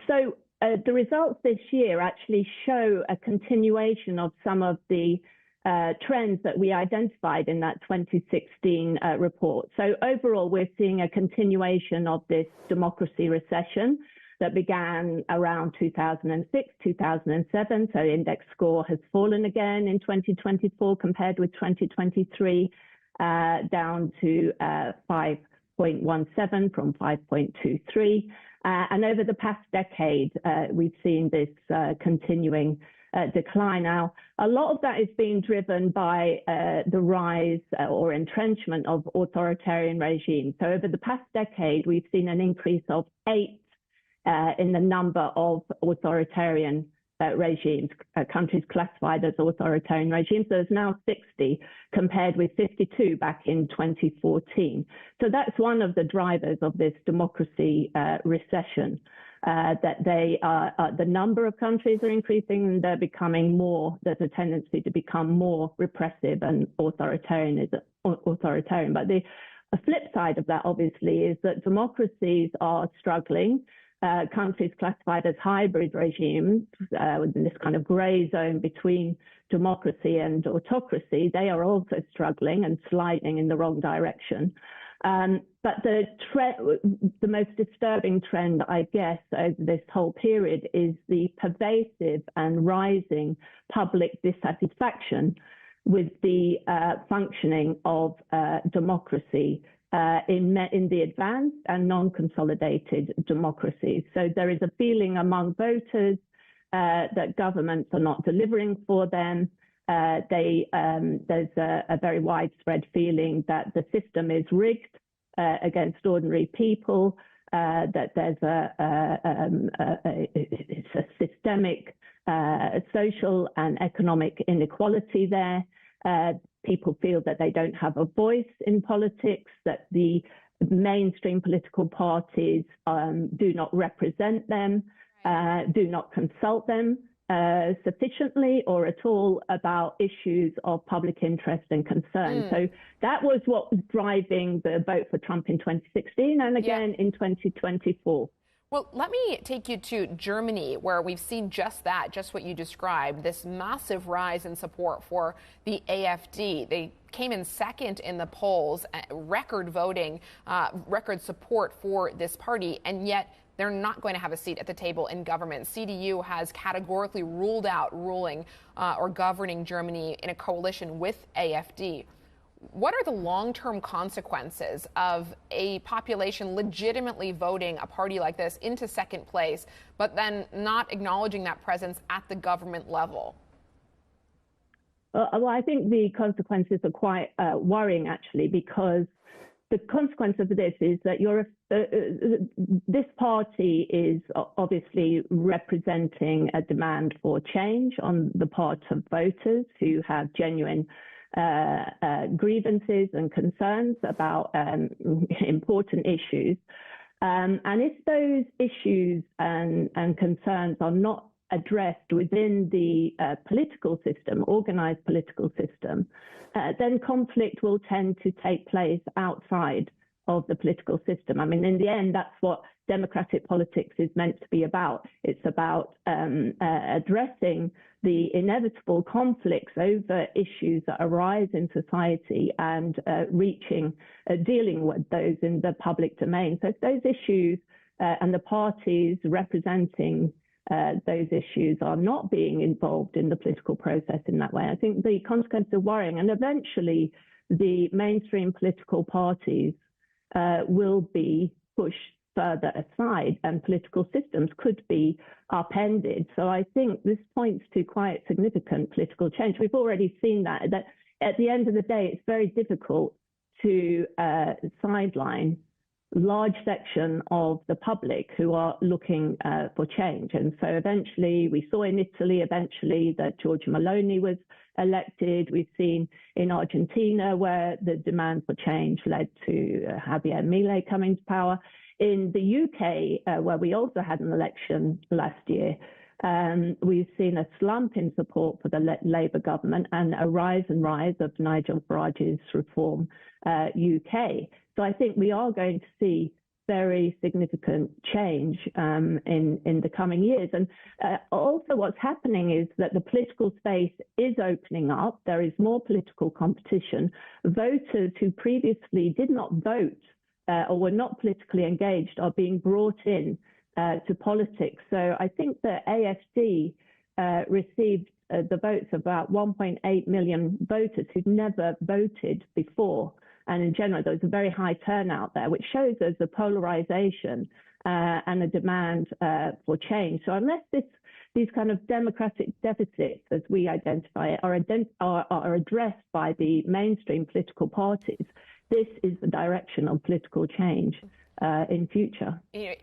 So the results this year actually show a continuation of some of the trends that we identified in that 2016 report. So overall, we're seeing a continuation of this democracy recession that began around 2006, 2007. So index score has fallen again in 2024 compared with 2023, down to 5.17 from 5.23. And over the past decade, we've seen this continuing decline. Now, a lot of that is being driven by the rise or entrenchment of authoritarian regimes. So over the past decade, we've seen an increase of 8 in the number of authoritarian regimes, countries classified as authoritarian regimes. There's now 60 compared with 52 back in 2014. So that's one of the drivers of this democracy recession, that the number of countries are increasing and they're becoming more, there's a tendency to become more repressive and authoritarian. But the flip side of that, obviously, is that democracies are struggling. Countries classified as hybrid regimes, within this kind of grey zone between democracy and autocracy, they are also struggling and sliding in the wrong direction. But the most disturbing trend, I guess, over this whole period is the pervasive and rising public dissatisfaction with the functioning of democracy in the advanced and non-consolidated democracies. So there is a feeling among voters that governments are not delivering for them. There's a very widespread feeling that the system is rigged against ordinary people, that there's it's a systemic social and economic inequality there. People feel that they don't have a voice in politics, that the mainstream political parties do not represent them, do not consult them sufficiently or at all about issues of public interest and concern. So that was what was driving the vote for Trump in 2016 and again in 2024. Well, let me take you to Germany, where we've seen just that, just what you described, this massive rise in support for the AfD. They came in second in the polls, record voting, record support for this party, and yet they're not going to have a seat at the table in government. CDU has categorically ruled out ruling or governing Germany in a coalition with AfD. What are the long-term consequences of a population legitimately voting a party like this into second place, but then not acknowledging that presence at the government level? Well, I think the consequences are quite worrying, actually, because the consequence of this is that this party is obviously representing a demand for change on the part of voters who have genuine grievances and concerns about important issues. And if those issues and concerns are not addressed within the political system, organized political system, then conflict will tend to take place outside of the political system. I mean, in the end, that's what democratic politics is meant to be about. It's about addressing the inevitable conflicts over issues that arise in society and dealing with those in the public domain. So if those issues and the parties representing those issues are not being involved in the political process in that way, I think the consequences are worrying. And eventually, the mainstream political parties will be pushed further aside and political systems could be upended. So I think this points to quite significant political change. We've already seen that at the end of the day, it's very difficult to sideline large section of the public who are looking for change. And so eventually, we saw in Italy that Giorgia Meloni was elected. We've seen in Argentina where the demand for change led to Javier Milei coming to power. In the UK, where we also had an election last year, we've seen a slump in support for the Labour government and a rise of Nigel Farage's Reform UK. So I think we are going to see very significant change in the coming years. And also what's happening is that the political space is opening up. There is more political competition. Voters who previously did not vote or were not politically engaged are being brought in to politics. So I think the AfD received the votes of about 1.8 million voters who'd never voted before. And in general, there's a very high turnout there, which shows there's a polarization and a demand for change. So unless these kind of democratic deficits, as we identify it, are addressed by the mainstream political parties, this is the direction of political change in future. You know,